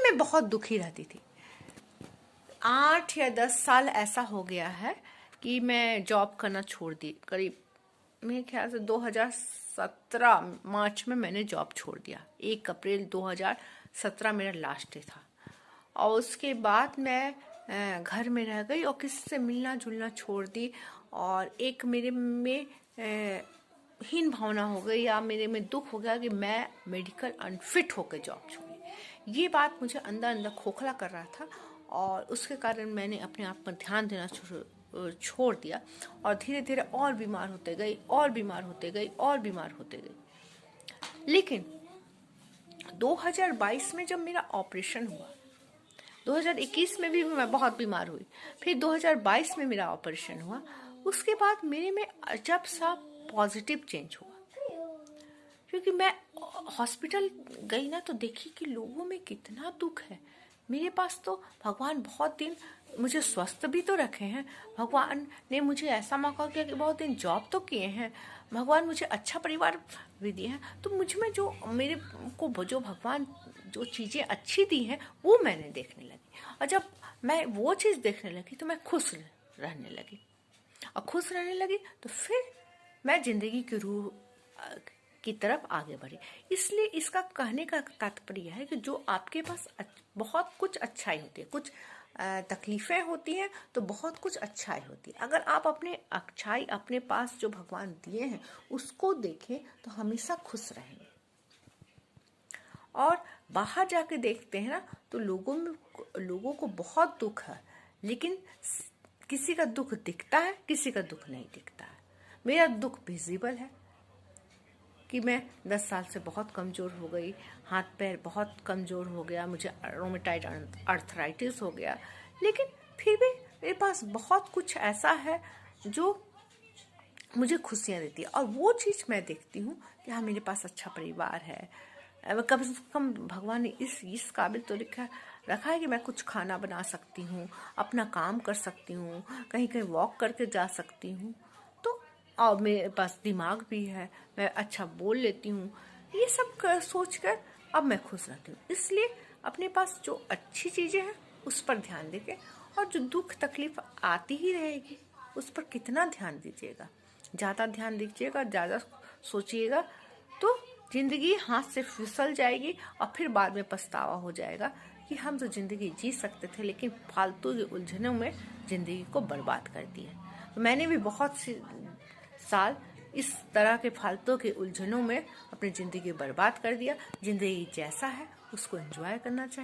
मैं बहुत दुखी रहती थी। 8 या 10 साल ऐसा हो गया है कि मैं जॉब करना छोड़ दी। करीब मेरे ख्याल से 2017 मार्च में मैंने जॉब छोड़ दिया। 1 अप्रैल 2017 मेरा लास्ट डे था। और उसके बाद मैं घर में रह गई और किसी से मिलना जुलना छोड़ दी। और एक मेरे में हीन भावना हो गई या मेरे में दुख हो गया कि मैं मेडिकल अनफिट होकर जॉब छोड़ी। ये बात मुझे अंदर अंदर खोखला कर रहा था और उसके कारण मैंने अपने आप पर ध्यान देना छोड़ दिया और धीरे धीरे और बीमार होते गई और बीमार होते गई और बीमार होते गई। लेकिन 2022 में जब मेरा ऑपरेशन हुआ, 2021 में भी मैं बहुत बीमार हुई, फिर 2022 में मेरा ऑपरेशन हुआ, उसके बाद मेरे में अजब सा पॉजिटिव चेंज हुआ। क्योंकि मैं हॉस्पिटल गई ना तो देखी कि लोगों में कितना दुख है। मेरे पास तो भगवान बहुत दिन मुझे स्वस्थ भी तो रखे हैं, भगवान ने मुझे ऐसा मौका किया कि बहुत दिन जॉब तो किए हैं, भगवान मुझे अच्छा परिवार भी दिए हैं। तो मुझ में जो मेरे को जो भगवान जो चीज़ें अच्छी दी हैं वो मैंने देखने लगी। और जब मैं वो चीज़ देखने लगी तो मैं खुश रहने लगी। और खुश रहने लगी तो फिर मैं जिंदगी की रूह की तरफ आगे बढ़ी। इसलिए इसका कहने का तात्पर्य है कि जो आपके पास बहुत कुछ अच्छाई होती है, कुछ तकलीफें होती हैं तो बहुत कुछ अच्छाई होती है। अगर आप अपने अच्छाई अपने पास जो भगवान दिए हैं उसको देखें तो हमेशा खुश रहेंगे। और बाहर जाके देखते हैं ना तो लोगों को बहुत दुख है, लेकिन किसी का दुख दिखता है, किसी का दुख नहीं दिखता है। मेरा दुख विजिबल है कि मैं 10 साल से बहुत कमज़ोर हो गई, हाथ पैर बहुत कमज़ोर हो गया, मुझे रोमेटाइड आर्थराइटिस हो गया। लेकिन फिर भी मेरे पास बहुत कुछ ऐसा है जो मुझे खुशियाँ देती है। और वो चीज़ मैं देखती हूँ कि हाँ, मेरे पास अच्छा परिवार है। कम से कम भगवान ने इस काबिल तो रखा है कि मैं कुछ खाना बना सकती हूँ, अपना काम कर सकती हूँ, कहीं कहीं वॉक करके जा सकती हूँ। तो और मेरे पास दिमाग भी है, मैं अच्छा बोल लेती हूँ। ये सब सोच कर अब मैं खुश रहती हूँ। इसलिए अपने पास जो अच्छी चीज़ें हैं उस पर ध्यान देके, और जो दुख तकलीफ आती ही रहेगी उस पर कितना ध्यान दीजिएगा। ज़्यादा ध्यान दीजिएगा, ज़्यादा सोचिएगा तो ज़िंदगी हाथ से फिसल जाएगी और फिर बाद में पछतावा हो जाएगा कि हम तो ज़िंदगी जी सकते थे लेकिन फालतू की उलझनों में ज़िंदगी को बर्बाद कर दिया। तो मैंने भी बहुत साल इस तरह के फालतू के उलझनों में अपनी ज़िंदगी बर्बाद कर दिया। ज़िंदगी जैसा है उसको एंजॉय करना चाहिए।